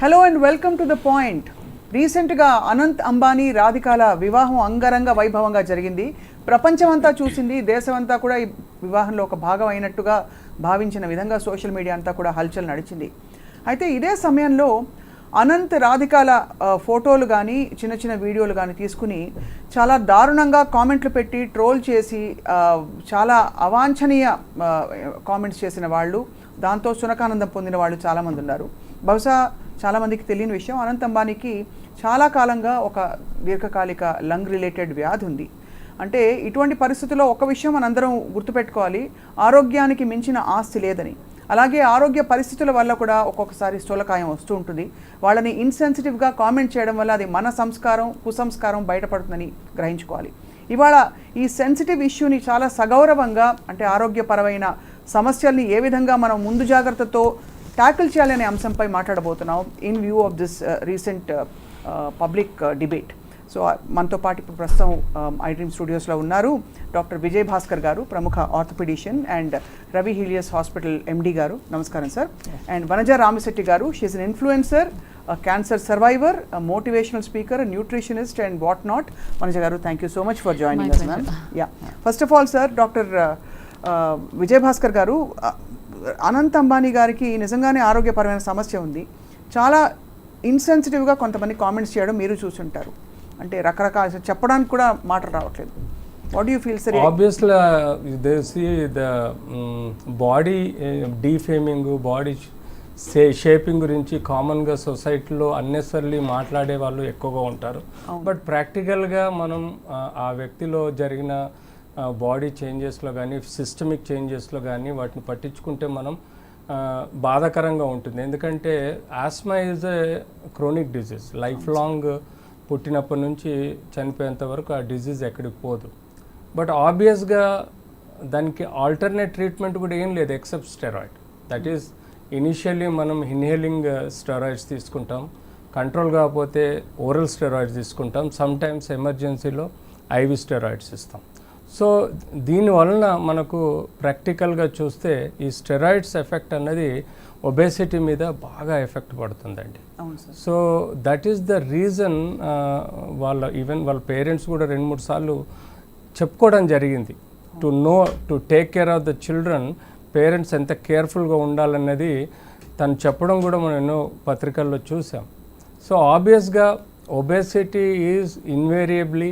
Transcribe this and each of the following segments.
Hello and welcome to the point. రీసెంట్గా అనంత్ అంబానీ రాధికాల వివాహం అంగరంగ వైభవంగా జరిగింది. ప్రపంచమంతా చూసింది, దేశమంతా కూడా ఈ వివాహంలో ఒక భాగం అయినట్టుగా భావించిన విధంగా సోషల్ మీడియా అంతా కూడా హల్చల్ నడిచింది. అయితే ఇదే సమయంలో అనంత్ రాధికాల ఫోటోలు కానీ చిన్న చిన్న వీడియోలు కానీ తీసుకుని చాలా దారుణంగా కామెంట్లు పెట్టి ట్రోల్ చేసి చాలా అవాంఛనీయ కామెంట్స్ చేసిన వాళ్ళు, దాంతో సునకానందం పొందిన వాళ్ళు చాలామంది ఉన్నారు. బహుశా చాలామందికి తెలియని విషయం, అనంత్ అంబానీకి చాలా కాలంగా ఒక దీర్ఘకాలిక లంగ్ రిలేటెడ్ వ్యాధి ఉంది. అంటే ఇటువంటి పరిస్థితుల్లో ఒక విషయం మనందరం గుర్తుపెట్టుకోవాలి, ఆరోగ్యానికి మించిన ఆస్తి లేదని. అలాగే ఆరోగ్య పరిస్థితుల వల్ల కూడా ఒక్కొక్కసారి స్థూలకాయం వస్తూ ఉంటుంది. వాళ్ళని ఇన్సెన్సిటివ్గా కామెంట్ చేయడం వల్ల అది మన సంస్కారం, కుసంస్కారం బయటపడుతుందని గ్రహించుకోవాలి. ఇవాళ ఈ సెన్సిటివ్ ఇష్యూని చాలా సగౌరవంగా, అంటే ఆరోగ్యపరమైన సమస్యల్ని ఏ విధంగా మనం ముందు జాగ్రత్తతో ట్యాకిల్ చేయాలనే అంశంపై మాట్లాడబోతున్నాం in view of this recent public debate. So మనతో పాటు ఇప్పుడు ప్రస్తుతం ఐ డ్రీమ్ స్టూడియోస్లో ఉన్నారు డాక్టర్ విజయ్ భాస్కర్ గారు, ప్రముఖ orthopaedician, and Ravi Helios hospital MD garu. నమస్కారం sir. And Vanaja Ramasetti garu, she is an influencer, cancer survivor, motivational speaker, nutritionist and what not. Vanaja garu, thank you so much for joining us, ma'am. Yeah, first of all sir, doctor Vijay Bhaskar garu, Anant Ambani గారికి నిజంగానే ఆరోగ్యపరమైన సమస్య ఉంది. చాలా ఇన్సెన్సిటివ్గా కొంతమంది comments చేయడం మీరు చూసుంటారు. అంటే రకరకాల చెప్పడానికి కూడా మాటలు రావట్లేదు. What you feel sir? Obviously they see the body defaming, body shaping గురించి కామన్గా సొసైటీలో అన్నెసర్లీ మాట్లాడే వాళ్ళు ఎక్కువగా ఉంటారు. బట్ ప్రాక్టికల్గా మనం ఆ వ్యక్తిలో జరిగిన బాడీ చేంజెస్లో కానీ, సిస్టమిక్ చేంజెస్లో కానీ వాటిని పట్టించుకుంటే మనం బాధాకరంగా ఉంటుంది. ఎందుకంటే asthma is a chronic disease, life long, పుట్టినప్పటి నుంచి చనిపోయేంత వరకు ఆ డిజీజ్ ఎక్కడికి పోదు. బట్ ఆబ్వియస్గా దానికి ఆల్టర్నేట్ ట్రీట్మెంట్ కూడా ఏం లేదు except steroid. That is initially మనం ఇన్హేలింగ్ స్టెరాయిడ్స్ తీసుకుంటాం, కంట్రోల్ కాకపోతే ఓరల్ స్టెరాయిడ్స్ తీసుకుంటాం, సమ్ టైమ్స్ ఎమర్జెన్సీలో ఐవి స్టెరాయిడ్స్ ఇస్తాం. సో దీనివలన మనకు ప్రాక్టికల్గా చూస్తే ఈ స్టెరాయిడ్స్ ఎఫెక్ట్ అన్నది ఒబేసిటీ మీద బాగా ఎఫెక్ట్ పడుతుందండి. So that is the reason even వాళ్ళ పేరెంట్స్ కూడా 2-3 సార్లు చెప్పుకోవడం జరిగింది. To take care of the children, parents ఎంత కేర్ఫుల్గా ఉండాలన్నది తను చెప్పడం కూడా మనం ఎన్నో పత్రికల్లో చూసాం. సో ఆబ్వియస్గా ఒబేసిటీ ఈజ్ ఇన్వేరియబ్లీ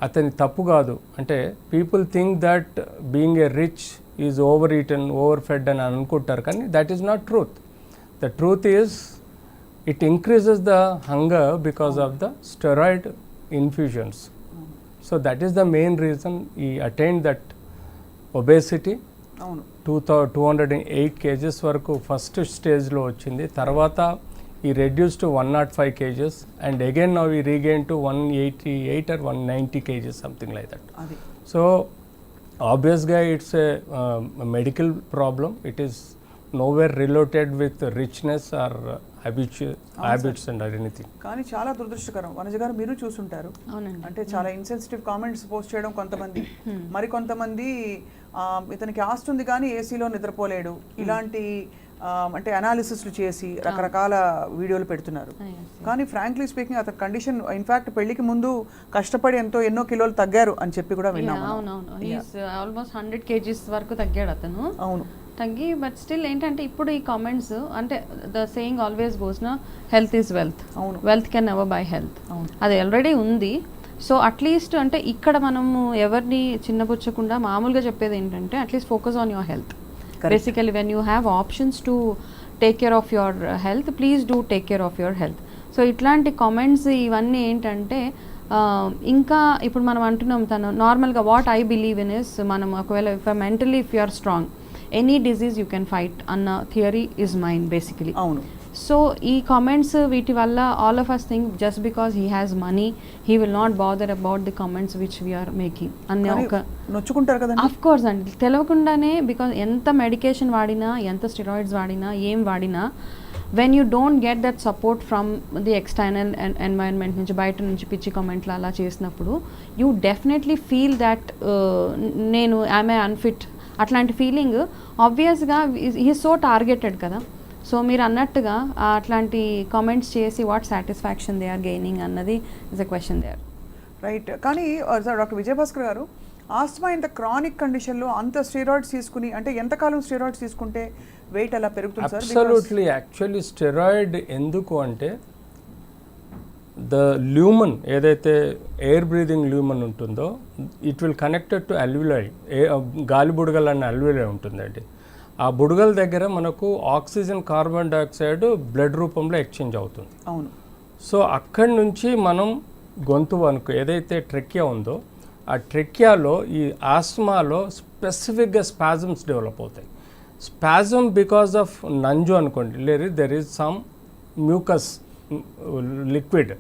అతని తప్పు కాదు. అంటే people think that being a rich is over eaten, over fed అని అనుకుంటారు, కానీ that is not truth. The truth is it increases the hunger because of the steroid infusions. So that is the main reason he attain that obesity. 208 kgs వరకు first స్టేజ్లో వచ్చింది. తర్వాత he reduce to 105 kgs and again now we regain to 188 or 190 kgs, something like that. So obviously it's a medical problem. It is nowhere related with richness or habits and anything. కానీ చాలా దురదృష్టకరం. వనజ గారు, మీరు చూసుంటారు, అంటే చాలా insensitive comments post చేయడం కొంతమంది, మరి కొంతమంది ఇతనికి ఆస్తి ఉంది కానీ ఏసీలో నిద్రపోలేడు, ఇలాంటి అంటే అనాలిసిస్లు చేసి రకరకాల వీడియోలు పెడుతున్నారు. కానీ ఫ్రాంక్లీ స్పీకింగ్ అతని కండిషన్, ఇన్ఫాక్ట్ పెళ్లికి ముందు కష్టపడి ఎన్నో కిలోలు తగ్గారు అని చెప్పి కూడా విన్నాము. ఆల్మోస్ట్ 100 kgs వరకు తగ్గాడు అతను. అవును, తగ్గి, బట్ స్టిల్ ఏంటంటే ఇప్పుడు ఈ కామెంట్స్, అంటే ద సేయింగ్ ఆల్వేస్ గోస్ నా, health is wealth, wealth can never by health. అది ఆల్రెడీ ఉంది. సో అట్లీస్ట్ అంటే ఇక్కడ మనము ఎవరిని చిన్నపుచ్చకుండా మామూలుగా చెప్పేది ఏంటంటే at least focus on your health. Basically when you have options to take care of your health, please do take care of your health. So ఇట్లాంటి కామెంట్స్ ఇవన్నీ ఏంటంటే ఇంకా ఇప్పుడు మనం అంటున్నాం, తను నార్మల్గా what I believe in is, మనం ఒకవేళ mentally if you are strong, any disease you can fight అన్న థియరీ ఇస్ మైన్ బేసికలీ. అవును. సో ఈ కామెంట్స్ వీటి వల్ల all of us think just because he has money he will not bother about the comments which we're making అనే ఒక నొచ్చుకుంటారు కదా. Of course అండి, తెలియకుండానే, బికాస్ ఎంత మెడికేషన్ వాడినా, ఎంత స్టెరాయిడ్స్ వాడినా, ఏం వాడినా, when you don't get that support from the external environment నుంచి, బయట నుంచి పిచ్చి కామెంట్లు అలా చేసినప్పుడు యూ డెఫినెట్లీ ఫీల్ దట్ నేను ఐఎమ్ ఏ అన్ఫిట్, అట్లాంటి ఫీలింగ్ ఆబ్వియస్గా హీ సో టార్గెటెడ్ కదా. సో మీరు అన్నట్టుగా అట్లాంటి కామెంట్స్ చేసి what satisfaction they are gaining అన్నది is a question they are. Right. కానీ డాక్టర్ విజయభాస్కర్ గారు, ఆస్మా ఇంత క్రానిక్ కండిషన్లో అంత స్టెరాయిడ్స్ తీసుకుని అంటే ఎంతకాలం స్టెరాయిడ్స్ తీసుకుంటే వెయిట్ అలా పెరుగుతుంది సార్? అబ్సల్యూట్లీ. యాక్చువల్లీ స్టెరాయిడ్ ఎందుకు అంటే ద ల్యూమన్ ఏదైతే ఎయిర్ బ్రీదింగ్ ల్యూమన్ ఉంటుందో ఇట్ విల్ కనెక్టెడ్ టు అల్విలై, గాలి బుడగలు అన్న అల్విలై ఉంటుందండి. ఆ బుడగల దగ్గర మనకు ఆక్సిజన్, కార్బన్ డైఆక్సైడ్ బ్లడ్ రూపంలో ఎక్స్చేంజ్ అవుతుంది. అవును. సో అక్కడి నుంచి మనం గొంతు వరకు ఏదైతే ట్రెక్యా ఉందో ఆ ట్రెక్యాలో ఈ ఆస్మాలో స్పెసిఫిక్గా స్పాజమ్స్ డెవలప్ అవుతాయి. స్పాజమ్ బికాస్ ఆఫ్ నంజు అనుకోండి, లేదు there is some mucus liquid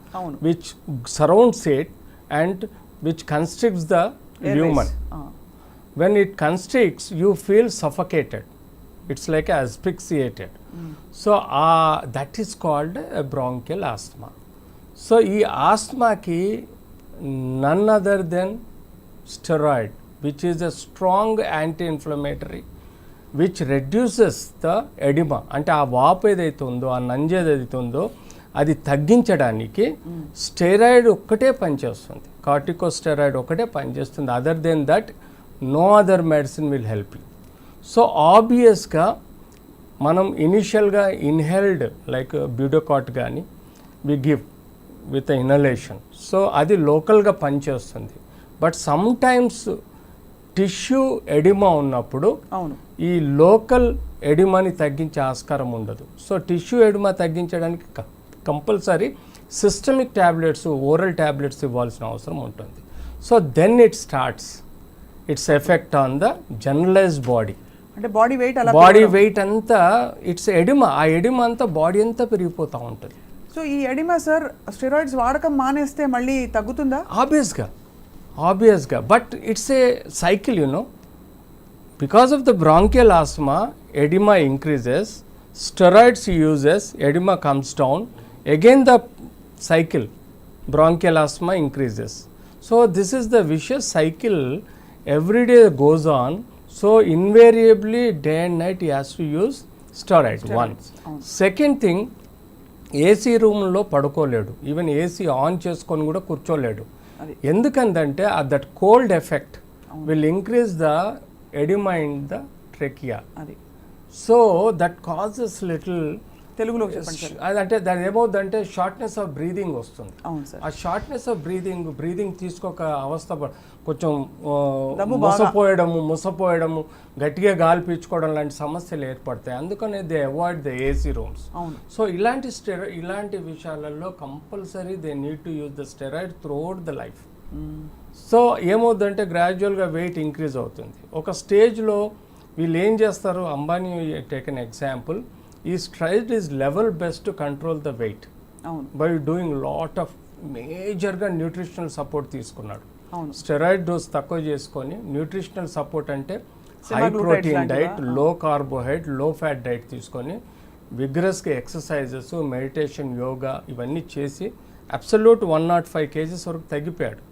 which surrounds it and which constricts the lumen. When it constricts, you feel suffocated. It's like asphyxiated. So that is called a bronchial asthma. So ee asthma ki none other than steroid, which is a strong anti-inflammatory, which reduces the edema. అంటే ఆ వాపు ఏదైతే ఉందో, ఆ నంజు ఏదైతే ఉందో అది తగ్గించడానికి స్టెరాయిడ్ ఒక్కటే పనిచేస్తుంది, కార్టికోస్టెరాయిడ్ ఒకటే పనిచేస్తుంది. Other than that no other medicine will help you. So ఆబ్వియస్గా మనం ఇనిషియల్గా ఇన్హెల్డ్ లైక్ బ్యూటోకాట్ కానీ we give with inhalation. So అది లోకల్గా పనిచేస్తుంది. But sometimes tissue edema ఉన్నప్పుడు ఈ లోకల్ ఎడిమాని తగ్గించే ఆస్కారం ఉండదు. సో టిష్యూ ఎడిమా తగ్గించడానికి compulsory systemic tablets, oral tablets ఇవ్వాల్సిన అవసరం ఉంటుంది. So then it starts its effect on the generalized body. అంటే బాడీ వెయిట్ అంతా ఇట్స్ ఎడిమా, ఆ ఎడిమా అంతా బాడీ అంతా పెరిగిపోతూ ఉంటుంది. సో ఈ ఎడిమా సార్ స్టెరాయిడ్స్ వాడకం మానేస్తే మళ్ళీ తగ్గుతుందా? ఆబ్వియస్గా but it's a cycle, you know. Because of the bronchial asthma edema increases, steroids uses, edema comes down, again the cycle, bronchial asthma increases. So this is the vicious cycle, every day goes on. So invariably day and night he has to use steroid. One. Second thing, AC రూమ్లో పడుకోలేడు, even AC on చేసుకొని కూడా కూర్చోలేడు. ఎందుకంటే that cold effect will increase the oedema in the trachea. So that causes little, తెలుగులో చెప్పండి sir. అదంటే దాని ఏమవుతుందంటే shortness of breathing వస్తుంది. ఆ షార్ట్నెస్ ఆఫ్ బ్రీదింగ్ తీసుకోక అవస్థ, కొంచెం ముసపోయడము, గట్టిగా గాలి పీల్చుకోవడం లాంటి సమస్యలు ఏర్పడతాయి. అందుకనే they avoid the AC rooms. So ఇలాంటి విషయాలలో compulsory they need to use the steroid throughout the life. So ఏమవుతుందంటే గ్రాడ్యువల్గా వెయిట్ ఇంక్రీజ్ అవుతుంది. ఒక స్టేజ్లో వీళ్ళు ఏం చేస్తారు, అంబానీ టేక్ ఎన్ ఎగ్జాంపుల్, ఈ steroid is level best to control the weight by doing lot of మేజర్గా న్యూట్రిషనల్ సపోర్ట్ తీసుకున్నాడు. స్టెరాయిడ్ డోస్ తక్కువ చేసుకొని న్యూట్రిషనల్ సపోర్ట్ అంటే హై ప్రోటీన్ డైట్, లో కార్బోహైడ్రేట్, లో ఫ్యాట్ డైట్ తీసుకొని విగ్రస్గా ఎక్సర్సైజెస్, మెడిటేషన్, యోగా ఇవన్నీ చేసి అబ్సల్యూట్ 105 kgs వరకు తగ్గిపోయాడు.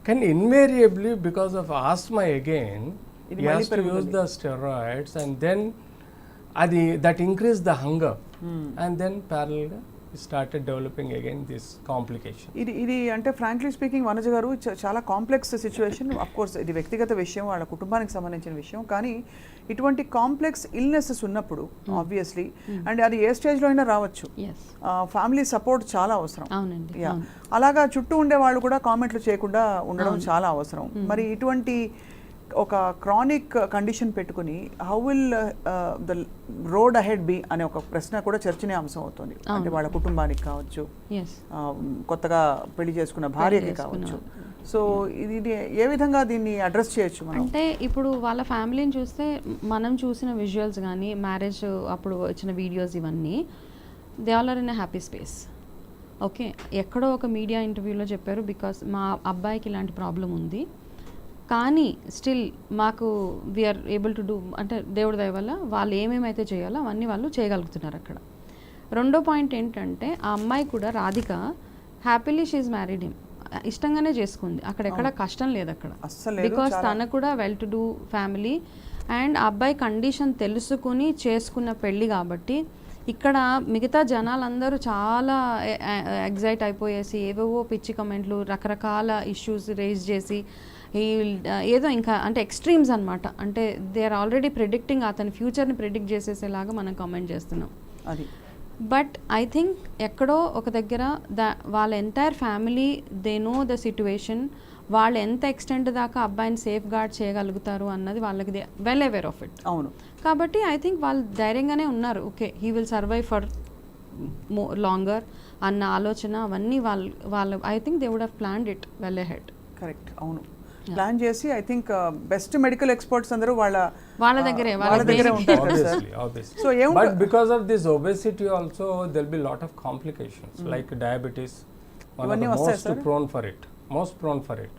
కానీ invariably because of asthma again he has to use the steroids and then that increase the hunger and then parallel he started developing again this complication. ఇది అంటే frankly speaking Vanaja గారు చాలా complex situation. Of course ఇది వ్యక్తిగత విషయం, వాళ్ళ కుటుంబానికి సంబంధించిన విషయం. కానీ ఇటువంటి కాంప్లెక్స్ ఇల్నెసెస్ ఉన్నప్పుడు ఆబ్వియస్లీ అండ్ అది ఏ స్టేజ్లో అయినా రావచ్చు, ఫ్యామిలీ సపోర్ట్ చాలా అవసరం. అలాగా చుట్టూ ఉండే వాళ్ళు కూడా కామెంట్లు చేయకుండా ఉండడం చాలా అవసరం. మరి ఇటువంటి ఒక క్రానిక్ కండిషన్ పెట్టుకుని how will the road ahead be అనే ఒక ప్రశ్న కూడా చర్చనీయాంశం అవుతుంది. అంటే వాళ్ళ కుటుంబానికి కావచ్చు, కొత్తగా పెళ్లి చేసుకున్న భార్యకి కావచ్చు. సో ఇది ఏ విధంగా దీన్ని అడ్రస్ చేయొచ్చు మనం? అంటే ఇప్పుడు వాళ్ళ ఫ్యామిలీని చూస్తే మనం చూసిన విజువల్స్ కానీ మ్యారేజ్ అప్పుడు వచ్చిన వీడియోస్ ఇవన్నీ they all are in a happy space. Okay, ఎక్కడో ఒక మీడియా ఇంటర్వ్యూలో చెప్పారు బికాస్ మా అబ్బాయికి ఇలాంటి ప్రాబ్లం ఉంది, కానీ స్టిల్ మాకు వీఆర్ ఏబుల్ టు డూ, అంటే దేవుడి దయ వల్ల వాళ్ళు ఏమేమైతే చేయాలో అవన్నీ వాళ్ళు చేయగలుగుతున్నారు అక్కడ. రెండో పాయింట్ ఏంటంటే ఆ అమ్మాయి కూడా Radhika happily she married him, ఇష్టంగానే చేసుకుంది, అక్కడ ఎక్కడ కష్టం లేదు అక్కడ. బికాస్ తన కూడా well to do family and అబ్బాయి కండిషన్ తెలుసుకుని చేసుకున్న పెళ్ళి కాబట్టి ఇక్కడ మిగతా జనాలందరూ చాలా ఎగ్జైట్ అయిపోయేసి ఏవేవో పిచ్చి కమెంట్లు రకరకాల ఇష్యూస్ రేజ్ చేసి ఏదో ఇంకా అంటే ఎక్స్ట్రీమ్స్ అనమాట. అంటే దే ఆర్ ఆల్రెడీ ప్రిడిక్టింగ్ అతని ఫ్యూచర్ని ప్రిడిక్ట్ చేసేసేలాగా మనం కామెంట్ చేస్తున్నాం. అది బట్ ఐ థింక్ ఎక్కడో ఒక దగ్గర వాళ్ళ entire family they know the situation, వాళ్ళు ఎంత ఎక్స్టెంట్ దాకా అబ్బాయిని సేఫ్ గార్డ్ చేయగలుగుతారు అన్నది వాళ్ళకి వెల్ అవేర్ ఆఫ్ ఇట్. అవును. కాబట్టి ఐ థింక్ వాళ్ళు ధైర్యంగానే ఉన్నారు. Okay, he will survive for longer అన్న ఆలోచన అవన్నీ వాళ్ళు I think they would have planned it well ahead. Correct. అవును, ప్లాన్ చేసి I think best medical experts అందరూ వాళ్ళ దగ్గరే ఉంటారు కదా sir. Obviously. So But because of this obesity also there'll be lot of complications like diabetes, one of the most prone for it.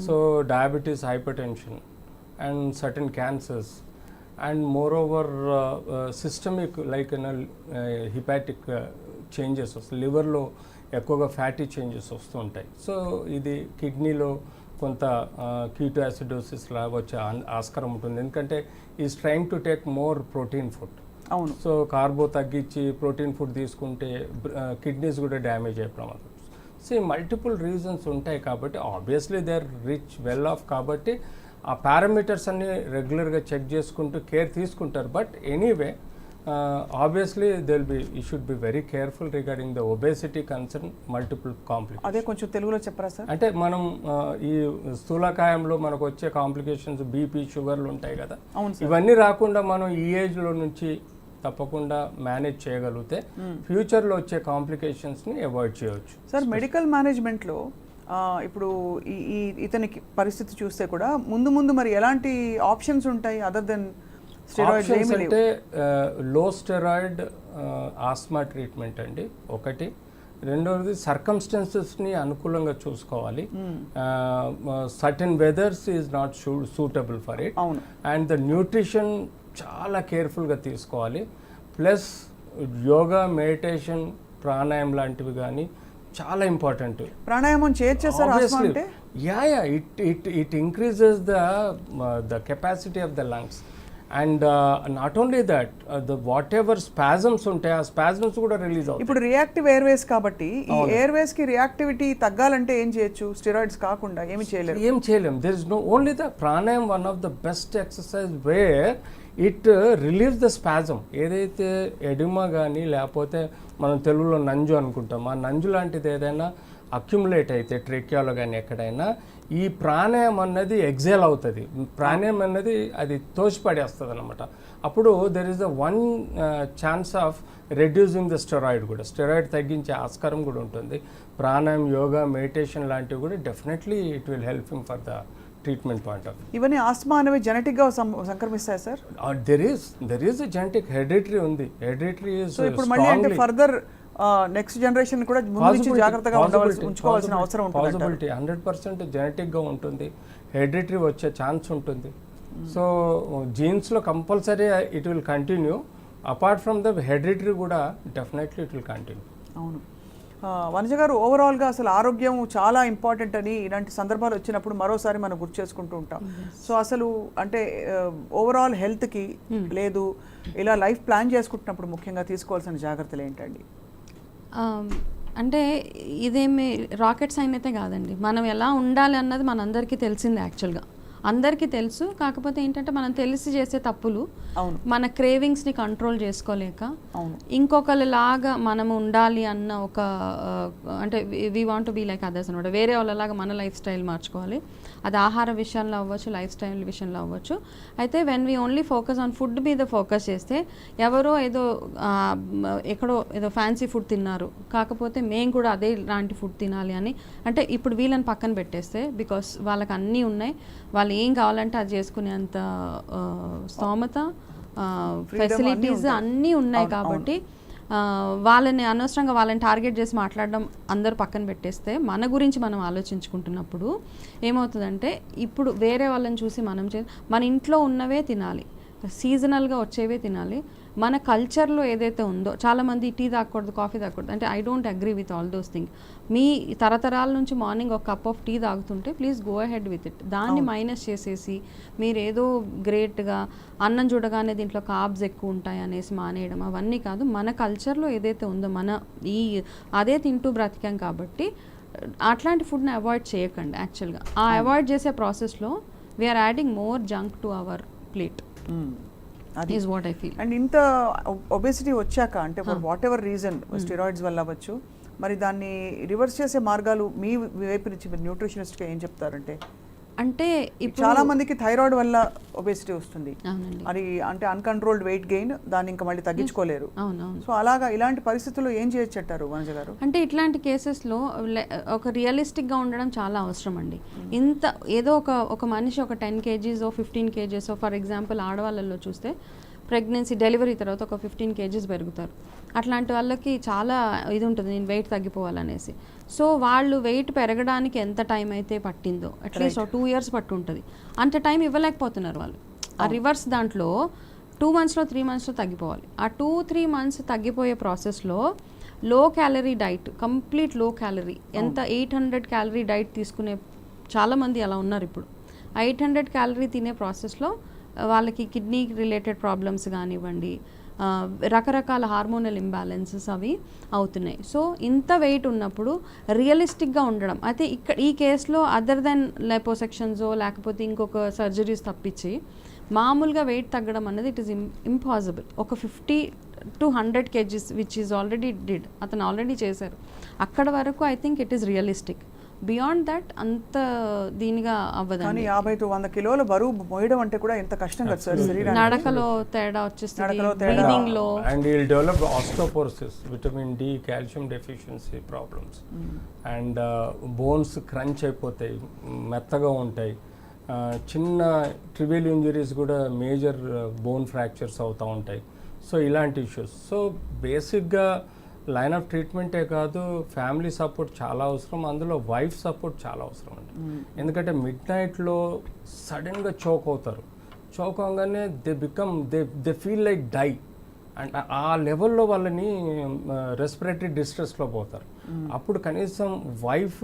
So diabetes, hypertension and certain cancers and moreover systemic like hepatic changes, liver లో ఎక్కువగా fatty changes వస్తూ ఉంటాయి. So ఇది కిడ్నీలో కొంత keto acidosis లాగా వచ్చే ఆస్కారం ఉంటుంది, ఎందుకంటే is trying to take more protein food. అవును. సో కార్బో తగ్గించి ప్రోటీన్ ఫుడ్ తీసుకుంటే కిడ్నీస్ కూడా డ్యామేజ్ అయ్యే ప్రమాదం. సో ఈ మల్టిపుల్ రీజన్స్ ఉంటాయి కాబట్టి obviously they are rich well off కాబట్టి ఆ పారామీటర్స్ అన్ని రెగ్యులర్గా చెక్ చేసుకుంటూ కేర్ తీసుకుంటారు. But anyway obviously you should be very careful regarding the obesity concern, multiple complications. అదే కొంచెం తెలుగులో చెప్పరా సార్? అంటే మనం ఈ స్థూలకాయంలో మనకు వచ్చే కాంప్లికేషన్స్ బీపీ షుగర్లు ఉంటాయి కదా, ఇవన్నీ రాకుండా మనం ఈ ఏజ్లో నుంచి తప్పకుండా మేనేజ్ చేయగలిగితే ఫ్యూచర్లో వచ్చే కాంప్లికేషన్స్ని అవాయిడ్ చేయవచ్చు. సార్ మెడికల్ మేనేజ్మెంట్లో ఇప్పుడు ఇతనికి పరిస్థితి చూస్తే కూడా ముందు మరి ఎలాంటి ఆప్షన్స్ ఉంటాయి అదర్ దెన్ ఆప్షన్స్ అంటే లో స్టెరాయిడ్ ఆస్మా ట్రీట్మెంట్ అండి ఒకటి. రెండవది సర్కమ్స్టెన్సెస్ని అనుకూలంగా చూసుకోవాలి. Certain weathers is not suitable for it. And the nutrition చాలా కేర్ఫుల్గా తీసుకోవాలి. ప్లస్ యోగా, మెడిటేషన్, ప్రాణాయామం లాంటివి కానీ చాలా ఇంపార్టెంట్. ప్రాణాయామం చేయొచ్చా sir? It increases the capacity of the lungs. And not only that what ever spasms ఉంటాయి ఆ స్పాజమ్స్ కూడా రిలీజ్ అవుతాయి. ఇప్పుడు రియాక్టివ్ ఎయిర్వేస్ కాబట్టి ఈ ఎయిర్వేస్ కి రియాక్టివిటీ తగ్గాలంటే ఏం చేయొచ్చు? స్టెరాయిడ్స్ కాకుండా ఏం చేయలేం. There is no only the pranayama one of the best exercise where it relieves the spasm. ఏదైతే ఎడిమా కానీ లేకపోతే మనం తెలుగులో నంజు అనుకుంటాం, ఆ నంజు లాంటిది ఏదైనా అక్యుములేట్ అయితే ట్రెక్యాలో కానీ ఎక్కడైనా ఈ ప్రాణాయామం అన్నది ఎగ్జేల్ అవుతుంది. ప్రాణాయామం అన్నది అది తోసిపడేస్తుంది అనమాట. అప్పుడు there is the one chance of reducing the steroid కూడా, స్టెరాయిడ్ తగ్గించే ఆస్కారం కూడా ఉంటుంది. ప్రాణాయామం, యోగా, మెడిటేషన్ లాంటివి కూడా definitely it will helping for the treatment point of. ఇవన్నీ ఆస్మా అనేవి జెనెటిక్గా సంక్రమిస్తాయి sir? There is genetic hereditary ఉంది. హెరిడిటరీ సో ఇప్పుడు మళ్ళీ అంటే ఫర్దర్ నెక్స్ట్ జనరేషన్ కూడా ముందు నుంచి జాగ్రత్తగా ఉంచుకోవాల్సిన అవసరం ఉంటుంది. పాసిబిలిటీ 100% జెనెటిక్గా ఉంటుంది, హెరిడిటరీ వచ్చే ఛాన్స్ ఉంటుంది. సో జీన్స్లో compulsory it will continue. Apart from the hereditary కూడా డెఫినెట్లీ ఇట్ విల్ కంటిన్యూ. అవును. వనజ గారు, ఓవరాల్గా అసలు ఆరోగ్యం చాలా ఇంపార్టెంట్ అని ఇలాంటి సందర్భాలు వచ్చినప్పుడు మరోసారి మనం గుర్తు చేసుకుంటూ ఉంటాం. సో అసలు అంటే ఓవరాల్ హెల్త్కి లేదు ఇలా లైఫ్ ప్లాన్ చేసుకుంటున్నప్పుడు ముఖ్యంగా తీసుకోవాల్సిన జాగ్రత్తలు ఏంటండి? అంటే ఇదేమి రాకెట్ సైన్ అయితే కాదండి. మనం ఎలా ఉండాలి అన్నది మనందరికీ తెలిసిందే. యాక్చువల్గా అందరికీ తెలుసు. కాకపోతే ఏంటంటే మనం తెలిసి చేసే తప్పులు, మన క్రేవింగ్స్ని కంట్రోల్ చేసుకోలేక ఇంకొకరిలాగా మనం ఉండాలి అన్న ఒక అంటే we want to be like others అనమాట. వేరే వాళ్ళలాగా మన లైఫ్ స్టైల్ మార్చుకోవాలి. అది ఆహార విషయంలో అవ్వచ్చు, లైఫ్ స్టైల్ విషయంలో అవ్వచ్చు. అయితే when we only focus on food మీద ఫోకస్ చేస్తే ఎవరో ఎక్కడో ఏదో ఫ్యాన్సీ ఫుడ్ తిన్నారు, కాకపోతే మేము కూడా అదే లాంటి ఫుడ్ తినాలి అని అంటే ఇప్పుడు వీళ్ళని పక్కన పెట్టేస్తే, బికాస్ వాళ్ళకి అన్నీ ఉన్నాయి, వాళ్ళు ఏం కావాలంటే అది చేసుకునేంత స్తోమత, ఫెసిలిటీస్ అన్నీ ఉన్నాయి. కాబట్టి వాళ్ళని అనవసరంగా వాళ్ళని టార్గెట్ చేసి మాట్లాడడం అందరూ పక్కన పెట్టేస్తే మన గురించి మనం ఆలోచించుకుంటున్నప్పుడు ఏమవుతుందంటే ఇప్పుడు వేరే వాళ్ళని చూసి మన ఇంట్లో ఉన్నవే తినాలి. సీజనల్గా వచ్చేవే తినాలి. మన కల్చర్లో ఏదైతే ఉందో, చాలామంది టీ తాగకూడదు, కాఫీ తాగకూడదు అంటే I don't agree with all those thing. మీ తరతరాల నుంచి మార్నింగ్ ఒక కప్ ఆఫ్ టీ తాగుతుంటే please go ahead with it. దాన్ని మైనస్ చేసేసి మీరు ఏదో గ్రేట్గా అన్నం చూడగానే దీంట్లో కార్బ్స్ ఎక్కువ ఉంటాయి అనేసి మానేయడం అవన్నీ కాదు. మన కల్చర్లో ఏదైతే ఉందో అదే తింటూ బ్రతికాం కాబట్టి అట్లాంటి ఫుడ్ని అవాయిడ్ చేయకండి. యాక్చువల్గా ఆ అవాయిడ్ చేసే ప్రాసెస్లో we're adding more junk to our plate. అది is what I feel. And ఇంత ఒబేసిటీ వచ్చాక అంటే for whatever reason steroids వల్ల అవ్వచ్చు, మరి దాన్ని రివర్స్ చేసే మార్గాలు మీ వైపు నుంచి మీరు న్యూట్రిషనిస్ట్గా ఏం చెప్తారంటే? అంటే ఇప్పుడు చాలా మందికి థైరాయిడ్ వల్ల ఒబేసిటీ వస్తుంది, అవునండి, అది అంటే అన్కంట్రోల్డ్ వెయిట్ గెయిన్, దాన్ని ఇంకా మళ్ళీ తగ్గించుకోలేరు. అవునవును. సో అలాగా ఇలాంటి పరిస్థితుల్లో ఏం చేయొచ్చు అంటారు వనజ గారు? అంటే ఇట్లాంటి కేసెస్లో ఒక రియలిస్టిక్గా ఉండడం చాలా అవసరం అండి. ఇంత ఏదో ఒక మనిషి ఒక 10 kgs 15 kgs ఫర్ ఎగ్జాంపుల్ ఆడవాళ్ళల్లో చూస్తే ప్రెగ్నెన్సీ డెలివరీ తర్వాత ఒక 15 kgs పెరుగుతారు. అట్లాంటి వాళ్ళకి చాలా ఇది ఉంటుంది, నేను వెయిట్ తగ్గిపోవాలనేసి. సో వాళ్ళు వెయిట్ పెరగడానికి ఎంత టైం అయితే పట్టిందో అట్లీస్ట్ 2 years పట్టు ఉంటుంది, అంత టైం ఇవ్వలేకపోతున్నారు వాళ్ళు. ఆ రివర్స్ దాంట్లో 2 monthsలో 3 monthsలో తగ్గిపోవాలి. ఆ 2-3 months తగ్గిపోయే ప్రాసెస్లో low calorie diet, complete low calorie, ఎంత 800 calorie డైట్ తీసుకునే చాలామంది అలా ఉన్నారు ఇప్పుడు. 800 calorie తినే ప్రాసెస్లో వాళ్ళకి కిడ్నీ రిలేటెడ్ ప్రాబ్లమ్స్ కానివ్వండి, రకరకాల హార్మోనల్ ఇంబ్యాలెన్సెస్ అవి అవుతున్నాయి. సో ఇంత వెయిట్ ఉన్నప్పుడు రియలిస్టిక్గా ఉండడం అయితే ఈ కేసులో అదర్ దెన్ లైపోసెక్షన్సో లేకపోతే ఇంకొక సర్జరీస్ తప్పించి మామూలుగా వెయిట్ తగ్గడం అనేది ఇట్ ఈస్ ఇంపాసిబుల్. ఒక 50 to 100 kgs which is already అతను ఆల్రెడీ చేశారు. అక్కడ వరకు I think it is realistic. Beyond that అంత దీనిగా అవ్వదు. కానీ 50 to 100 కిలోల బరువు మోయడం అంటే కూడా ఎంత కష్టం కదా సార్ శరీరానికి. నడకలో తేడా వచ్చేస్తుంది, బ్రీదింగ్ లో, and will develop osteoporosis, vitamin D, calcium deficiency problems, and bones crunch అయిపోతాయి, మెత్తగా ఉంటాయి. చిన్న ట్రివియల్ ఇంజరీస్ కూడా మేజర్ బోన్ ఫ్రాక్చర్స్ అవుతూ ఉంటాయి. సో ఇలాంటి ఇష్యూస్. సో బేసిక్గా లైన్ ఆఫ్ ట్రీట్మెంటే కాదు, ఫ్యామిలీ సపోర్ట్ చాలా అవసరం, అందులో వైఫ్ సపోర్ట్ చాలా అవసరం అండి. ఎందుకంటే మిడ్ నైట్లో సడన్గా చోక్ అవుతారు, చోక్ అవగానే they feel like die, and ఆ లెవెల్లో వాళ్ళని రెస్పిరేటరీ డిస్ట్రెస్లో పోతారు. అప్పుడు కనీసం వైఫ్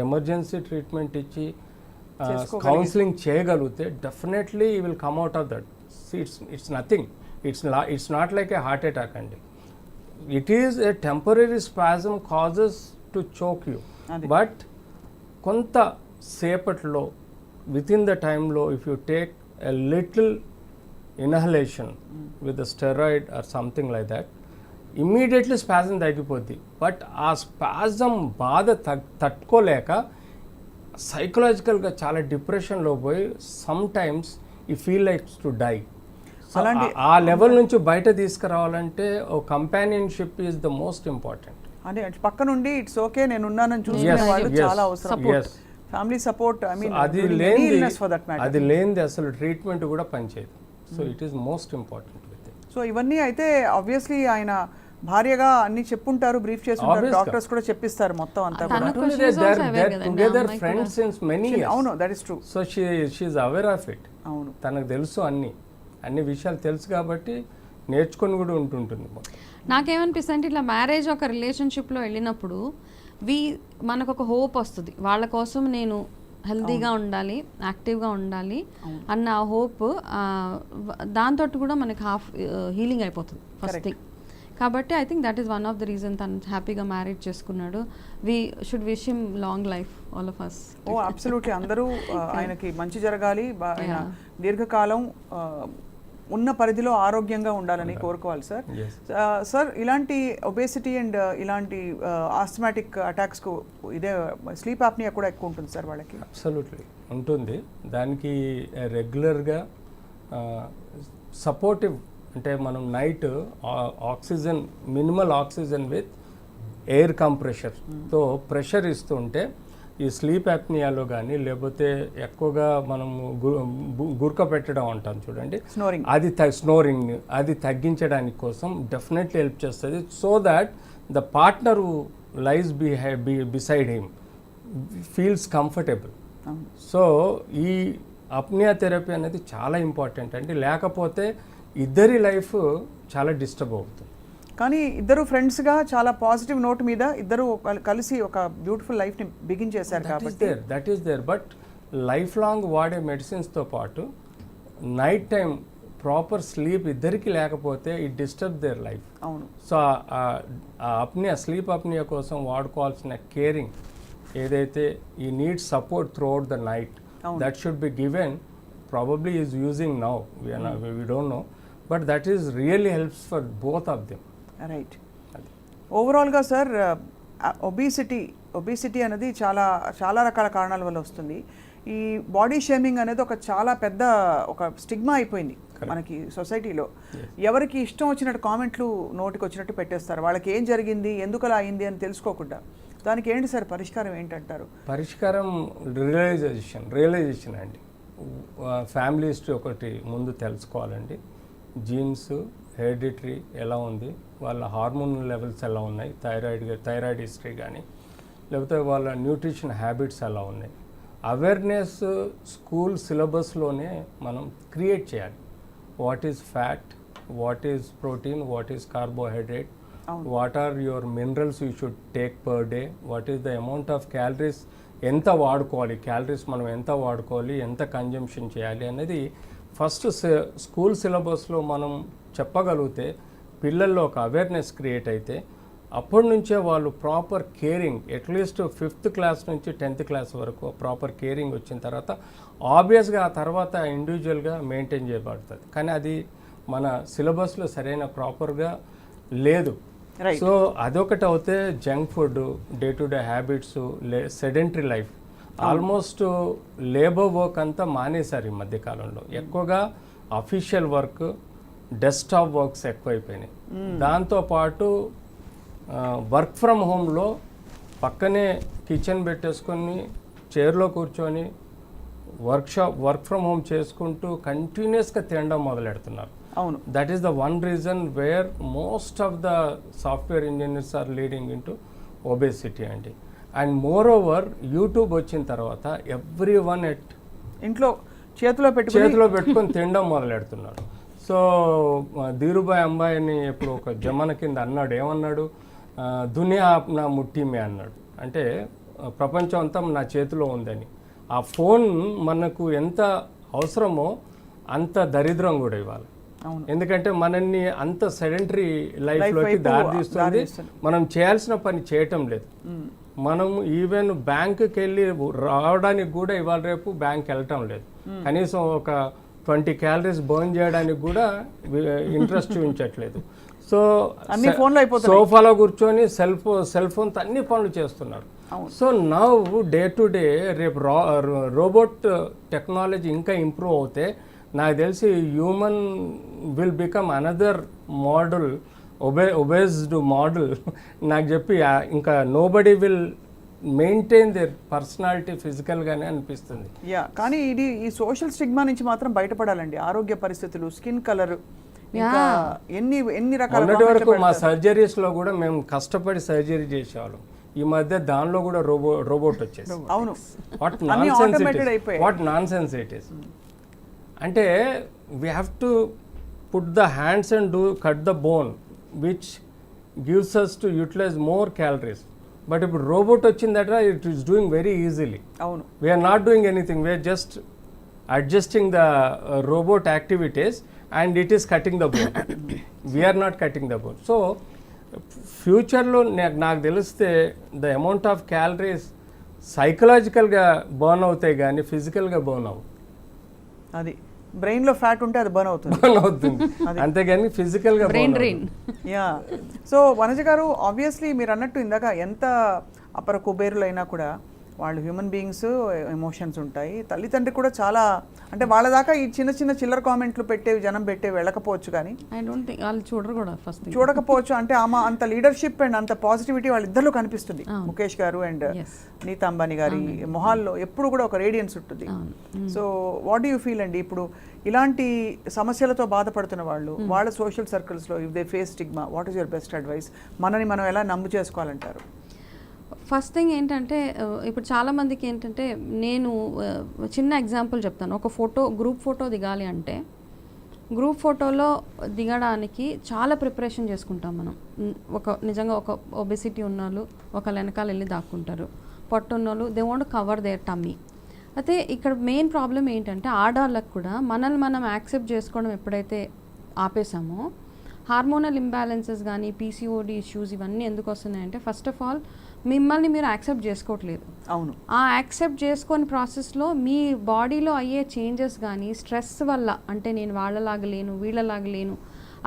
ఎమర్జెన్సీ ట్రీట్మెంట్ ఇచ్చి కౌన్సిలింగ్ చేయగలిగితే definitely he will come out of that. It's nothing, it's not like a heart attack అండి. It is a temporary spasm causes to choke you, but కొంత సేపట్లో within the time లో if you take a little inhalation with a steroid or something like that, immediately spasm తగ్గిపోద్ది. But ఆ spasm బాధ తట్టుకోలేక సైకలాజికల్గా చాలా డిప్రెషన్లో పోయి sometimes you feel like to die. ఆ లెవెల్ నుంచి బయట తీసుకురావాలంటే ఓ companionship is the most important. అంటే పక్క నుండి ఇట్స్ ఓకే నేను ఉన్నానని చూసుకునే వాళ్ళు చాలా అవసరం. ఫ్యామిలీ సపోర్ట్, ఐ మీన్ అది లేనిది అసలు ట్రీట్మెంట్ కూడా పనిచేయదు. So it is most important. So ఇవన్నీ అయితే ఆబ్వియస్లీ ఆయన భార్యగా అన్ని చెప్పుంటారు, బ్రీఫ్ చేస్తుంటారు, డాక్టర్స్ కూడా చెప్పిస్తారు మొత్తం అంతా కూడా. Together friends since many years. అవును, that is true. So she is aware of it. అవును, తనకు తెలుసు, అన్ని విషయాలు తెలుసు కాబట్టి నేర్చుకొని కూడా ఉంటుంటుంది. నాకేమనిపిస్తుంది అంటే ఇట్లా మ్యారేజ్ ఒక రిలేషన్షిప్లో వెళ్ళినప్పుడు మనకు ఒక హోప్ వస్తుంది, వాళ్ళ కోసం నేను హెల్తీగా ఉండాలి, యాక్టివ్గా ఉండాలి అన్న ఆ హోప్, దాంతో కూడా మనకి హాఫ్ హీలింగ్ అయిపోతుంది ఫస్ట్ థింగ్. కాబట్టి I think that is one of the reason తను హ్యాపీగా మ్యారేజ్ చేసుకున్నాడు. We should wish him long life, all of us. Oh absolutely, అందరూ ఆయనకి మంచి జరగాలి, ఆయన దీర్ఘకాలం ఉన్న పరిధిలో ఆరోగ్యంగా ఉండాలని కోరుకోవాలి సార్. సార్, ఇలాంటి ఒబేసిటీ అండ్ ఇలాంటి ఆస్థమాటిక్ అటాక్స్కు ఇదే స్లీప్ ఆప్నియా కూడా ఎక్కువ ఉంటుంది సార్ వాళ్ళకి? అబ్సల్యూట్లీ ఉంటుంది. దానికి రెగ్యులర్గా సపోర్టివ్, అంటే మనం night oxygen, minimal oxygen with air కంప్రెషర్తో ప్రెషర్ ఇస్తుంటే ఈ స్లీప్ యాప్నియాలో కానీ లేకపోతే ఎక్కువగా మనం గురక పెట్టడం అంటాం చూడండి, అది స్నోరింగ్, అది తగ్గించడానికి కోసం డెఫినెట్లీ హెల్ప్ చేస్తుంది. So that the partner lies beside him feels comfortable. So apnea therapy అనేది చాలా ఇంపార్టెంట్ అండి, లేకపోతే ఇద్దరి లైఫ్ చాలా డిస్టర్బ్ అవుతుంది. కానీ ఇద్దరు ఫ్రెండ్స్గా చాలా పాజిటివ్ నోట్ మీద ఇద్దరు కలిసి ఒక బ్యూటిఫుల్ లైఫ్ని బిగిన్ చేశారు కాబట్టి that is there. But life long వాడే మెడిసిన్స్తో పాటు నైట్ టైం ప్రాపర్ స్లీప్ ఇద్దరికి లేకపోతే ఇట్ డిస్టర్బ్ దేర్ లైఫ్. అవును. సో అప్నియా, స్లీప్ అప్నియా కోసం వాడుకోవాల్సిన కేరింగ్ ఏదైతే he need support throughout the night, that should be given. Probably is using now, we don't know, but that is really helps for both of them. Right. ఓవరాల్గా sir, obesity అనేది చాలా రకాల కారణాల వల్ల వస్తుంది. ఈ body shaming అనేది ఒక చాలా పెద్ద ఒక స్టిగ్మా అయిపోయింది మనకి సొసైటీలో. ఎవరికి ఇష్టం వచ్చినట్టు కామెంట్లు నోటికి వచ్చినట్టు పెట్టేస్తారు, వాళ్ళకి ఏం జరిగింది, ఎందుకు అలా అయింది అని తెలుసుకోకుండా. దానికి ఏంటి సార్ పరిష్కారం ఏంటంటారు? పరిష్కారం రియలైజేషన్ అండి. ఫ్యామిలీ హిస్టరీ ఒకటి ముందు తెలుసుకోవాలండి. జీన్స్, హెరిడిటరీ ఎలా ఉంది, వాళ్ళ హార్మోన్ లెవెల్స్ ఎలా ఉన్నాయి, థైరాయిడ్ హిస్టరీ కానీ, లేకపోతే వాళ్ళ న్యూట్రిషన్ హ్యాబిట్స్ ఎలా ఉన్నాయి. అవేర్నెస్ స్కూల్ సిలబస్లోనే మనం క్రియేట్ చేయాలి. What is fat, what is protein, what is carbohydrate, what are your minerals you should take per day, what is the amount of calories, ఎంత వాడుకోవాలి, calories మనం ఎంత వాడుకోవాలి, ఎంత కన్జంప్షన్ చేయాలి అనేది ఫస్ట్ స్కూల్ సిలబస్లో మనం చెప్పగలిగితే, పిల్లల్లో ఒక అవేర్నెస్ క్రియేట్ అయితే, అప్పటి నుంచే వాళ్ళు proper caring, at least 5th class నుంచి 10th క్లాస్ వరకు ప్రాపర్ కేరింగ్ వచ్చిన తర్వాత ఆబ్వియస్గా ఆ తర్వాత ఇండివిజువల్గా మెయింటైన్ చేయబడుతుంది. కానీ అది మన సిలబస్లో సరైన ప్రాపర్గా లేదు. సో అదొకటి అవుతే junk food, day to day habits, sedentary life, almost labour work అంతా మానేశారు ఈ మధ్యకాలంలో. ఎక్కువగా అఫీషియల్ వర్క్, డెస్క్టాప్ వర్క్స్ ఎక్కువైపోయినాయి. దాంతోపాటు వర్క్ ఫ్రమ్ హోమ్లో పక్కనే కిచెన్ పెట్టేసుకొని చైర్లో కూర్చొని వర్క్ ఫ్రమ్ హోమ్ చేసుకుంటూ కంటిన్యూస్గా తినడం మొదలెడుతున్నారు. అవును. That is the one reason where most of the software engineers are leading into obesity అండి. అండ్ మోర్ ఓవర్ యూట్యూబ్ వచ్చిన తర్వాత ఎవ్రీ వన్ ఇంట్లో చేతిలో పెట్టుకొని తినడం మొదలెడుతున్నారు. సో ధీరుభాయ్ అంబానీ ఇప్పుడు ఒక జమాన కింద అన్నాడు, ఏమన్నాడు, దునియా నా ముట్టిమే అన్నాడు. అంటే ప్రపంచం అంతా నా చేతిలో ఉందని. ఆ ఫోన్ మనకు ఎంత అవసరమో అంత దరిద్రం కూడా ఇవ్వాలి. ఎందుకంటే మనల్ని అంత సెడెంటరీ లైఫ్లోకి దారితీస్తుంది. మనం చేయాల్సిన పని చేయటం లేదు. మనం ఈవెన్ బ్యాంకుకి వెళ్ళి రావడానికి కూడా ఇవాళ రేపు బ్యాంక్ వెళ్ళటం లేదు. కనీసం ఒక 20 క్యాలరీస్ బర్న్ చేయడానికి కూడా ఇంట్రెస్ట్ చూపించట్లేదు. సో అన్ని ఫోన్లో అయిపోతుంది. సోఫాలో కూర్చొని సెల్ ఫోన్తో అన్ని పనులు చేస్తున్నారు. So now day to day రేపు రోబోట్ టెక్నాలజీ ఇంకా ఇంప్రూవ్ అవుతే నాకు తెలిసి human will become another model, obesed model. నాకు చెప్పి ఇంకా nobody will maintain their personality ఫిజికల్గానే అనిపిస్తుంది. కానీ ఇది ఈ సోషల్ స్టిగ్మా నుంచి మాత్రం బయటపడాలండి. ఆరోగ్య పరిస్థితులు, స్కిన్ కలర్, ఎన్ని రకాల. మొన్నటి వరకు మా సర్జరీస్లో కూడా మేము కష్టపడి సర్జరీ చేసేవాళ్ళం. ఈ మధ్య దానిలో కూడా రోబోట్ వచ్చేసి. అవును. What nonsense it is. అంటే we have to put the hands and cut the bone which gives us to utilise more calories. But ఇప్పుడు రోబోట్ వచ్చిందట, it is doing very easily. అవును. We're not doing anything, we're just adjusting the robot activities and it is cutting the bone. We're not cutting the bone. So ఫ్యూచర్లో నాకు తెలిస్తే the amount of calories సైకలాజికల్గా burn అవుతాయి కానీ ఫిజికల్గా burn అవ్వవు. అది బ్రెయిన్లో ఫ్యాట్ ఉంటే అది బర్న్ అవుతుంది, అంతేగాని ఫిజికల్గా బ్రెయిన్ డ్రైన్. సో వనజ గారు, ఆబ్వియస్లీ మీరు అన్నట్టు ఇందాక ఎంత అపర కుబేరులైనా కూడా వాళ్ళు హ్యూమన్ బీయింగ్స్, ఎమోషన్స్ ఉంటాయి. తల్లిదండ్రి కూడా చాలా, అంటే వాళ్ళ దాకా ఈ చిన్న చిల్లర కామెంట్లు పెట్టేవి, జనం పెట్టేవి వెళ్ళకపోవచ్చు, కానీ ఐ డోంట్ థింక్ వాళ్ళు చూడరు కూడా. ఫస్ట్ చూడకపోవచ్చు. అంటే అంత లీడర్షిప్ అండ్ అంత పాజిటివిటీ వాళ్ళిద్దరిలో కనిపిస్తుంది. ముఖేష్ గారు అండ్ నీతా అంబానీ గారి మొహాల్లో ఎప్పుడు కూడా ఒక రేడియన్స్ ఉంటుంది. So what do you feel అండి, ఇప్పుడు ఇలాంటి సమస్యలతో బాధపడుతున్న వాళ్ళు, వాళ్ళ సోషల్ సర్కిల్స్లో if they face stigma, what is your best advice? మనని మనం ఎలా నమ్ము చేసుకోవాలంటారు? ఫస్ట్ థింగ్ ఏంటంటే ఇప్పుడు చాలా మందికి ఏంటంటే నేను చిన్న ఎగ్జాంపుల్ చెప్తాను. ఒక ఫోటో గ్రూప్ ఫోటో దిగాలి అంటే గ్రూప్ ఫోటోలో దిగడానికి చాలా ప్రిపరేషన్ చేసుకుంటాం మనం. నిజంగా ఒక ఒబెసిటీ ఉన్నోళ్ళు ఒకళ్ళ వెనకాల వెళ్ళి దాక్కుంటారు, పొట్ట ఉన్నోళ్ళు they want cover their tummy. అయితే ఇక్కడ మెయిన్ ప్రాబ్లం ఏంటంటే ఆడవాళ్ళకు కూడా మనల్ని మనం యాక్సెప్ట్ చేసుకోవడం ఎప్పుడైతే ఆపేసామో హార్మోనల్ ఇంబ్యాలెన్సెస్ కానీ పీసీఓడి ఇష్యూస్ ఇవన్నీ ఎందుకు వస్తున్నాయంటే ఫస్ట్ ఆఫ్ ఆల్ మిమ్మల్ని మీరు యాక్సెప్ట్ చేసుకోవట్లేదు. అవును. ఆ యాక్సెప్ట్ చేసుకొని ప్రాసెస్లో మీ బాడీలో అయ్యే చేంజెస్ కానీ స్ట్రెస్ వల్ల, అంటే నేను వాళ్ళలాగా లేను వీళ్ళలాగా లేను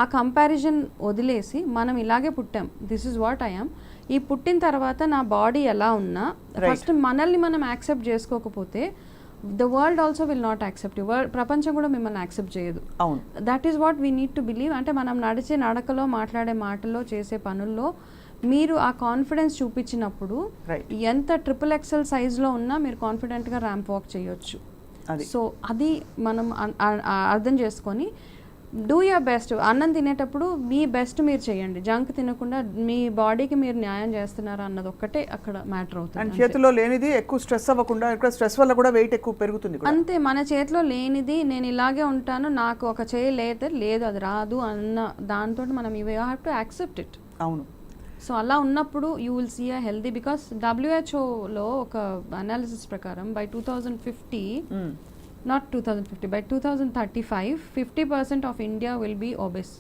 ఆ కంపారిజన్ వదిలేసి మనం ఇలాగే పుట్టాం, దిస్ ఇస్ వాట్ ఐఎమ్, ఈ పుట్టిన తర్వాత నా బాడీ ఎలా ఉన్నా ఫస్ట్ మనల్ని మనం యాక్సెప్ట్ చేసుకోకపోతే the world also will not accept you. ప్రపంచం కూడా మిమ్మల్ని యాక్సెప్ట్ చేయదు. అవును. That is what we need to believe. అంటే మనం నడిచే నడకలో మాట్లాడే మాటల్లో చేసే పనుల్లో మీరు ఆ కాన్ఫిడెన్స్ చూపించినప్పుడు ఎంత ట్రిపుల్ ఎక్సెల్ సైజ్లో ఉన్నా మీరు కాన్ఫిడెంట్గా ర్యాంప్ వాక్ చేయొచ్చు. సో అది మనం అర్థం చేసుకొని డూ యువర్ బెస్ట్. అన్నం తినేటప్పుడు మీ బెస్ట్ మీరు చేయండి, జంక్ తినకుండా మీ బాడీకి మీరు న్యాయం చేస్తున్నారా అన్నది ఒక్కటే అక్కడ మ్యాటర్ అవుతుంది. అండ్ చేతిలో లేనిది ఎక్కువ స్ట్రెస్ అవ్వకుండా, ఇక్కడ స్ట్రెస్ వల్ల కూడా వెయిట్ ఎక్కువ పెరుగుతుంది. అంతే, మన చేతిలో లేనిది నేను ఇలాగే ఉంటాను, నాకు ఒక చేయి లేదు అది రాదు అన్న దాంతో మనం you have to accept it. అవును. సో అలా ఉన్నప్పుడు you will see a healthy, because డబ్ల్యూహెచ్ఓలో ఒక అనాలిసిస్ ప్రకారం by 2050 not 2050 by 2035 50% of India will be obese.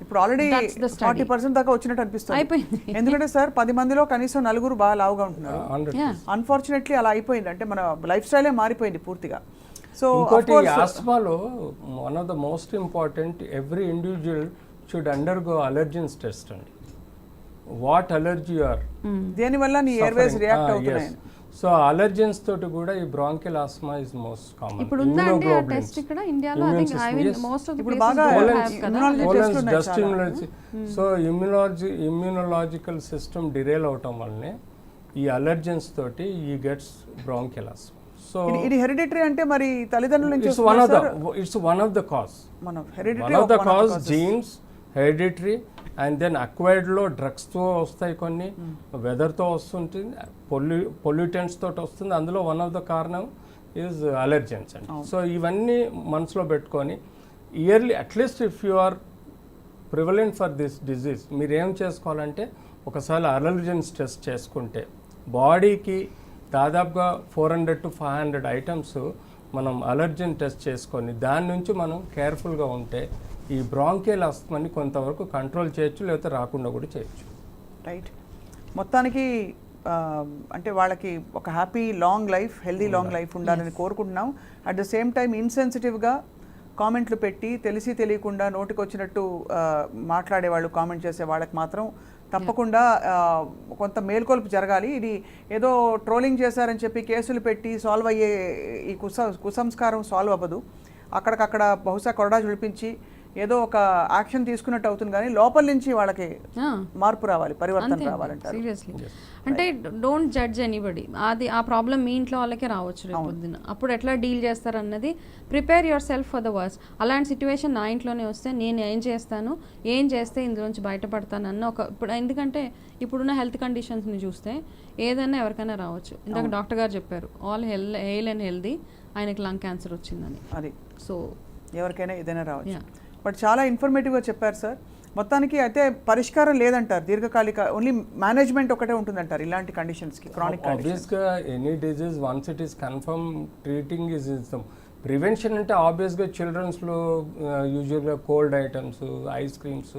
ఇప్పుడు ఆల్రెడీ 40% దాకా వచ్చినట్టు అనిపిస్తుంది. అయిపోయింది. ఎందుకంటే సార్ 10 మందిలో కనీసం 9 బాగా లావుగా ఉంటున్నారు. అన్ఫార్చునేట్లీ అలా అయిపోయింది. అంటే మన లైఫ్ స్టైలే మారిపోయింది పూర్తిగా. సో ఇంకోటి ఆస్మాలో one of the most important, every individual should undergo allergens test అండి. వాట్ అలర్జీ ఆర్, దేనివల్ల నీ ఎయిర్వేస్ రియాక్ట్ అవుతున్నాయి. సో అలర్జెన్స్ తోటి కూడా ఈ bronchial asthma is most common. ఇప్పుడు ఉందండి ఆ టెస్ట్ ఇక్కడ ఇండియాలో. I think I will most of the places బాగా just immunology. So immunological system derail అవటం వల్లనే ఈ అలర్జెన్స్ తోటి ఈ గెట్స్ బ్రాంకియల్ ఆస్మా. సో ఇది హెరిడిటరీ అంటే మరి తల్లిదండ్రుల నుంచి it's one of the cause. Hereditary one of the cause genes, hereditary, and then అక్వైర్డ్లో డ్రగ్స్తో వస్తాయి, కొన్ని వెదర్తో వస్తుంటుంది, పొల్యూటెంట్స్ తోటి వస్తుంది. అందులో వన్ ఆఫ్ ద కారణం ఈజ్ అలర్జెన్స్ అండి. సో ఇవన్నీ మనసులో పెట్టుకొని yearly at least if you are prevalent for this disease మీరు ఏం చేసుకోవాలంటే ఒకసారి అలర్జెన్స్ టెస్ట్ చేసుకుంటే బాడీకి దాదాపుగా 400 to 500 ఐటమ్స్ మనం అలర్జెన్ టెస్ట్ చేసుకొని దాని నుంచి మనం కేర్ఫుల్గా ఉంటే ఈ బ్రాంకియల్ ఆస్మాని కొంతవరకు కంట్రోల్ చేయొచ్చు, లేకపోతే రాకుండా కూడా చేయొచ్చు. రైట్. మొత్తానికి అంటే వాళ్ళకి ఒక happy long life, healthy long life ఉండాలని కోరుకుంటున్నాం. అట్ ద సేమ్ టైం ఇన్సెన్సిటివ్గా కామెంట్లు పెట్టి తెలిసి తెలియకుండా నోటికి వచ్చినట్టు మాట్లాడేవాళ్ళు, కామెంట్ చేసే వాళ్ళకి మాత్రం తప్పకుండా కొంత మేల్కొల్పు జరగాలి. ఇది ఏదో ట్రోలింగ్ చేశారని చెప్పి కేసులు పెట్టి సాల్వ్ అయ్యే ఈ కుసంస్కారం సాల్వ్ అవ్వదు. అక్కడికక్కడ బహుశా కొరడా జుడిపించి ఏదో ఒక యాక్షన్ తీసుకున్నట్టు అవుతుంది, కానీ లోపల నుంచి వాళ్ళకి మార్పు రావాలి, పరివర్తన రావాలంటారు. సీరియస్లీ. అంటే డోంట్ జడ్జ్ ఎనీబడి. అది ఆ ప్రాబ్లం మీ ఇంట్లో వాళ్ళకే రావచ్చు రేపు పొద్దున. అప్పుడు ఎట్లా డీల్ చేస్తారన్నది prepare yourself for the worst. అలాంటి సిచ్యువేషన్ నా ఇంట్లోనే వస్తే నేను ఏం చేస్తాను, ఏం చేస్తే ఇందులోంచి బయటపడతానన్న ఒక ఇప్పుడు, ఎందుకంటే ఇప్పుడున్న హెల్త్ కండిషన్స్ని చూస్తే ఏదైనా ఎవరికైనా రావచ్చు. ఇందాక డాక్టర్ గారు చెప్పారు ఆల్ హెయిల్ అండ్ హెల్దీ, ఆయనకి లంగ్ క్యాన్సర్ వచ్చిందని. అది సో ఎవరికైనా ఏదైనా రావచ్చు. బట్ చాలా ఇన్ఫర్మేటివ్గా చెప్పారు సార్. మొత్తానికి అయితే పరిష్కారం లేదంటారు, దీర్ఘకాలిక ఓన్లీ మేనేజ్మెంట్ ఒకటే ఉంటుందంటారు ఇలాంటి కండిషన్స్కి, క్రానిక్ కండిషన్స్. ఆబ్వియస్గా any disease once it is confirm treating is prevention. అంటే ఆబ్వియస్గా చిల్డ్రన్స్లో యూజువల్గా కోల్డ్ ఐటమ్స్, ఐస్ క్రీమ్స్,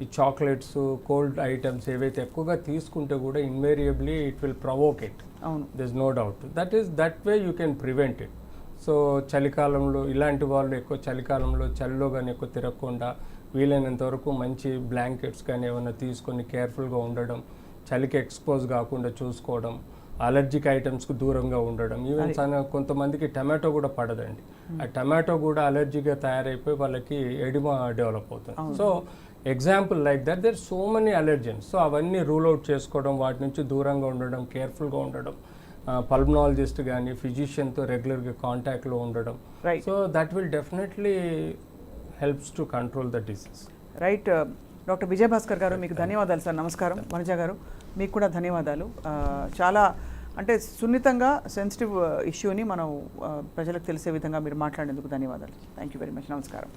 ఈ చాక్లెట్స్, కోల్డ్ ఐటమ్స్ ఏవైతే ఎక్కువగా తీసుకుంటే కూడా invariably it will provoke it. అవును, there is no doubt. That way you can prevent it. So చలికాలంలో ఇలాంటి వాళ్ళు ఎక్కువ చలికాలంలో చలిలో కానీ ఎక్కువ తిరగకుండా వీలైనంత వరకు మంచి బ్లాంకెట్స్ కానీ ఏమైనా తీసుకొని కేర్ఫుల్గా ఉండడం, చలికి ఎక్స్పోజ్ కాకుండా చూసుకోవడం, అలర్జిక్ ఐటమ్స్కి దూరంగా ఉండడం. ఈవెన్ కొంతమందికి టమాటో కూడా పడదండి, ఆ టమాటో కూడా అలర్జీగా తయారైపోయి వాళ్ళకి ఎడిమా డెవలప్ అవుతుంది. So example like that there so many allergens. So అవన్నీ రూల్ అవుట్ చేసుకోవడం, వాటి నుంచి దూరంగా ఉండడం, కేర్ఫుల్గా ఉండడం, పల్మనాలజిస్ట్ కానీ ఫిజిషియన్తో రెగ్యులర్గా కాంటాక్ట్లో ఉండడం. So that will definitely helps to control the disease. Right. Doctor Vijayabhaskar గారు మీకు ధన్యవాదాలు సార్. నమస్కారం. వనజ గారు మీకు కూడా ధన్యవాదాలు. చాలా అంటే సున్నితంగా సెన్సిటివ్ ఇష్యూని మనం ప్రజలకు తెలిసే విధంగా మీరు మాట్లాడేందుకు ధన్యవాదాలు. Thank you very much. నమస్కారం.